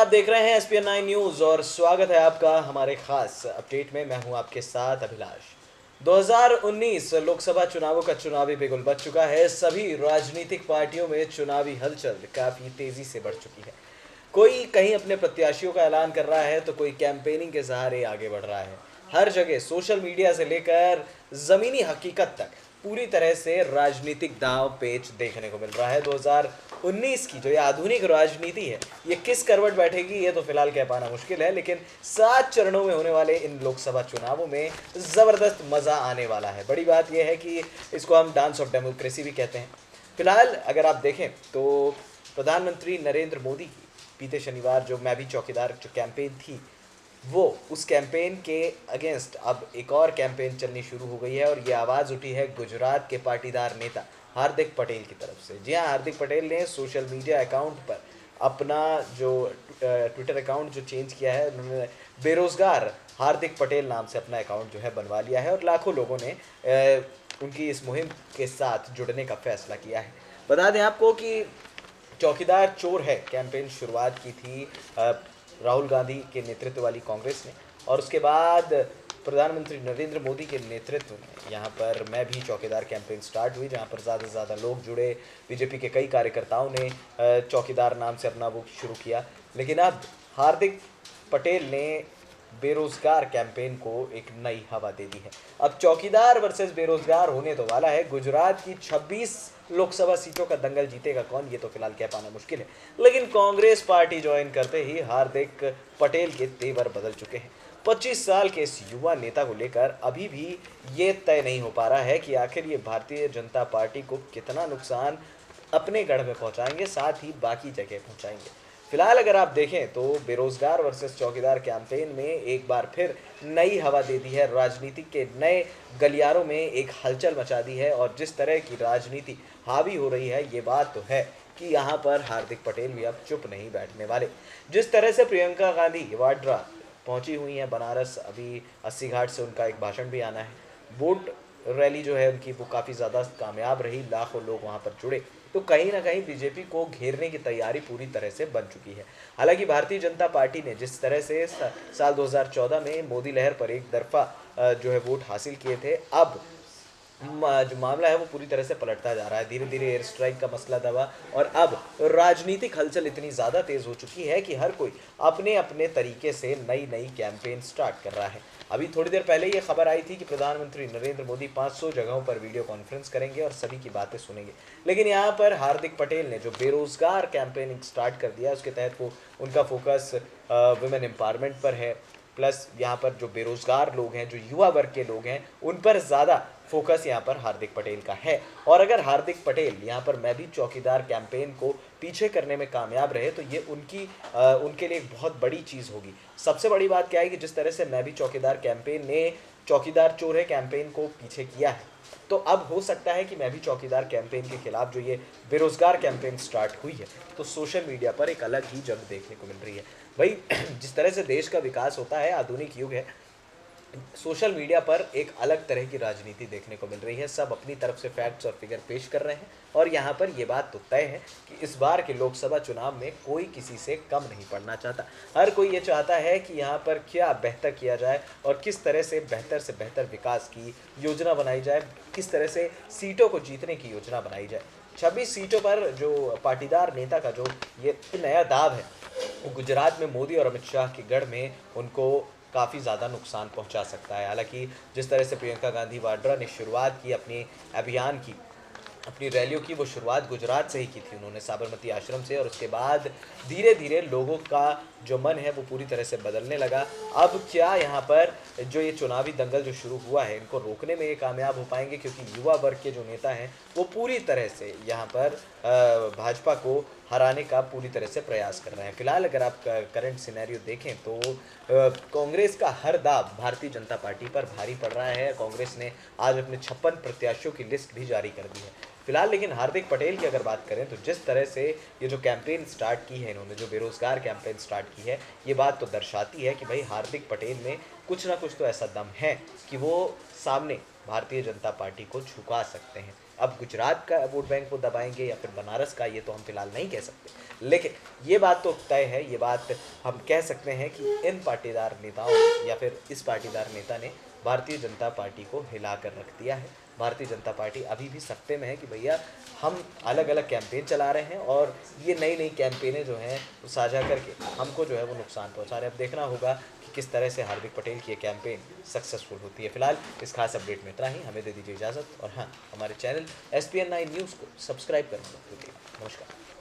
आप देख रहे हैं एसपीएन 9 न्यूज़ और स्वागत है आपका हमारे खास अपडेट में। मैं हूं आपके साथ अभिलाष। 2019 लोकसभा चुनावों का चुनावी बिगुल बज चुका है। सभी राजनीतिक पार्टियों में चुनावी हलचल काफ़ी तेज़ी से बढ़ चुकी है। कोई कहीं अपने प्रत्याशियों का ऐलान कर रहा है तो कोई कैंपेनिंग के सहारे आगे बढ़ रहा है। हर जगह सोशल मीडिया से लेकर ज़मीनी हकीकत तक पूरी तरह से राजनीतिक दांव पेच देखने को मिल रहा है। 2019 की जो ये आधुनिक राजनीति है, ये किस करवट बैठेगी ये तो फिलहाल कह पाना मुश्किल है, लेकिन 7 चरणों में होने वाले इन लोकसभा चुनावों में ज़बरदस्त मज़ा आने वाला है। बड़ी बात यह है कि इसको हम डांस ऑफ डेमोक्रेसी भी कहते हैं। फिलहाल अगर आप देखें तो प्रधानमंत्री नरेंद्र मोदी की बीते शनिवार जो मैं भी चौकीदार जो कैंपेन थी, वो उस कैंपेन के अगेंस्ट अब एक और कैंपेन चलनी शुरू हो गई है और ये आवाज़ उठी है गुजरात के पाटीदार नेता हार्दिक पटेल की तरफ से। जी हाँ, हार्दिक पटेल ने सोशल मीडिया अकाउंट पर अपना जो ट्विटर अकाउंट जो चेंज किया है, उन्होंने बेरोज़गार हार्दिक पटेल नाम से अपना अकाउंट जो है बनवा लिया है और लाखों लोगों ने उनकी इस मुहिम के साथ जुड़ने का फैसला किया है। बता दें आपको कि चौकीदार चोर है कैंपेन शुरुआत की थी राहुल गांधी के नेतृत्व वाली कांग्रेस ने, और उसके बाद प्रधानमंत्री नरेंद्र मोदी के नेतृत्व में यहाँ पर मैं भी चौकीदार कैंपेन स्टार्ट हुई, जहाँ पर ज़्यादा से ज़्यादा लोग जुड़े। बीजेपी के कई कार्यकर्ताओं ने चौकीदार नाम से अपना वो शुरू किया। लेकिन अब हार्दिक पटेल ने बेरोजगार कैंपेन को एक नई हवा दे दी है। अब चौकीदार वर्सेस बेरोजगार होने तो वाला है। गुजरात की 26 लोकसभा सीटों का दंगल जीतेगा कौन, ये तो फिलहाल कह पाना मुश्किल है, लेकिन कांग्रेस पार्टी ज्वाइन करते ही हार्दिक पटेल के तेवर बदल चुके हैं। 25 साल के इस युवा नेता को लेकर अभी भी ये तय नहीं हो पा रहा है कि आखिर ये भारतीय जनता पार्टी को कितना नुकसान अपने गढ़ में पहुंचाएंगे, साथ ही बाकी जगह पहुंचाएंगे। फिलहाल अगर आप देखें तो बेरोजगार वर्सेस चौकीदार कैंपेन में एक बार फिर नई हवा दे दी है, राजनीति के नए गलियारों में एक हलचल मचा दी है। और जिस तरह की राजनीति हावी हो रही है, ये बात तो है कि यहाँ पर हार्दिक पटेल भी अब चुप नहीं बैठने वाले। जिस तरह से प्रियंका गांधी वाड्रा पहुंची हुई हैं बनारस, अभी 80 घाट से उनका एक भाषण भी आना है। वोट रैली जो है उनकी वो काफ़ी ज़्यादा कामयाब रही, लाखों लोग वहाँ पर जुड़े, तो कहीं ना कहीं बीजेपी को घेरने की तैयारी पूरी तरह से बन चुकी है। हालांकि भारतीय जनता पार्टी ने जिस तरह से साल 2014 में मोदी लहर पर एक तरफा जो है वोट हासिल किए थे, अब जो मामला है वो पूरी तरह से पलटता जा रहा है। धीरे धीरे एयर स्ट्राइक का मसला दबा और अब राजनीतिक हलचल इतनी ज़्यादा तेज़ हो चुकी है कि हर कोई अपने अपने तरीके से नई नई कैंपेन स्टार्ट कर रहा है। अभी थोड़ी देर पहले ये खबर आई थी कि प्रधानमंत्री नरेंद्र मोदी 500 जगहों पर वीडियो कॉन्फ्रेंस करेंगे और सभी की बातें सुनेंगे। लेकिन यहाँ पर हार्दिक पटेल ने जो बेरोजगार कैंपेनिंग स्टार्ट कर दिया, उसके तहत वो उनका फोकस वुमेन एम्पावरमेंट पर है, प्लस यहाँ पर जो बेरोजगार लोग हैं, जो युवा वर्ग के लोग हैं, उन पर ज़्यादा फोकस यहाँ पर हार्दिक पटेल का है। और अगर हार्दिक पटेल यहाँ पर मैं भी चौकीदार कैंपेन को पीछे करने में कामयाब रहे तो ये उनके लिए एक बहुत बड़ी चीज़ होगी। सबसे बड़ी बात क्या है कि जिस तरह से मैं भी चौकीदार कैंपेन ने चौकीदार चोर है कैंपेन को पीछे किया है, तो अब हो सकता है कि मैं भी चौकीदार कैंपेन के खिलाफ जो ये बेरोजगार कैंपेन स्टार्ट हुई है, तो सोशल मीडिया पर एक अलग ही जंग देखने को मिल रही है। भाई जिस तरह से देश का विकास होता है, आधुनिक युग है, सोशल मीडिया पर एक अलग तरह की राजनीति देखने को मिल रही है। सब अपनी तरफ से फैक्ट्स और फिगर पेश कर रहे हैं और यहाँ पर ये बात तो तय है कि इस बार के लोकसभा चुनाव में कोई किसी से कम नहीं पड़ना चाहता। हर कोई ये चाहता है कि यहाँ पर क्या बेहतर किया जाए और किस तरह से बेहतर विकास की योजना बनाई जाए, किस तरह से सीटों को जीतने की योजना बनाई जाए। 26 सीटों पर जो पाटीदार नेता का जो ये नया दाव है, वो गुजरात में मोदी और अमित शाह के गढ़ में उनको काफ़ी ज़्यादा नुकसान पहुंचा सकता है। हालांकि जिस तरह से प्रियंका गांधी वाड्रा ने शुरुआत की अपने अभियान की, अपनी रैलियों की, वो शुरुआत गुजरात से ही की थी उन्होंने, साबरमती आश्रम से, और उसके बाद धीरे धीरे लोगों का जो मन है वो पूरी तरह से बदलने लगा। अब क्या यहाँ पर जो ये चुनावी दंगल जो शुरू हुआ है, इनको रोकने में ये कामयाब हो पाएंगे, क्योंकि युवा वर्ग के जो नेता हैं वो पूरी तरह से यहाँ पर भाजपा को हराने का पूरी तरह से प्रयास कर रहे हैं। फिलहाल अगर आप करंट सिनेरियो देखें तो कांग्रेस का हर दाव भारतीय जनता पार्टी पर भारी पड़ रहा है। कांग्रेस ने आज अपने 56 प्रत्याशियों की लिस्ट भी जारी कर दी है फिलहाल। लेकिन हार्दिक पटेल की अगर बात करें तो जिस तरह से ये जो कैंपेन स्टार्ट की है इन्होंने, जो बेरोजगार कैंपेन स्टार्ट की है, ये बात तो दर्शाती है कि भाई हार्दिक पटेल में कुछ ना कुछ तो ऐसा दम है कि वो सामने भारतीय जनता पार्टी को झुका सकते हैं। अब गुजरात का वोट बैंक को दबाएंगे या फिर बनारस का, ये तो हम फिलहाल नहीं कह सकते, लेकिन ये बात तो तय है, ये बात हम कह सकते हैं कि इन पाटीदार नेताओं या फिर इस पाटीदार नेता ने भारतीय जनता पार्टी को हिला कर रख दिया है। भारतीय जनता पार्टी अभी भी सत्ते में है कि भैया हम अलग अलग कैंपेन चला रहे हैं और ये नई नई कैंपेनें जो हैं वो साझा करके हमको जो है वो नुकसान पहुंचा रहे हैं। अब देखना होगा कि किस तरह से हार्दिक पटेल की ये कैंपेन सक्सेसफुल होती है। फिलहाल इस खास अपडेट में इतना ही, हमें दे दीजिए इजाज़त और हाँ, हमारे चैनल SPN9 न्यूज़ को सब्सक्राइब करना मत भूलिएगा। नमस्कार।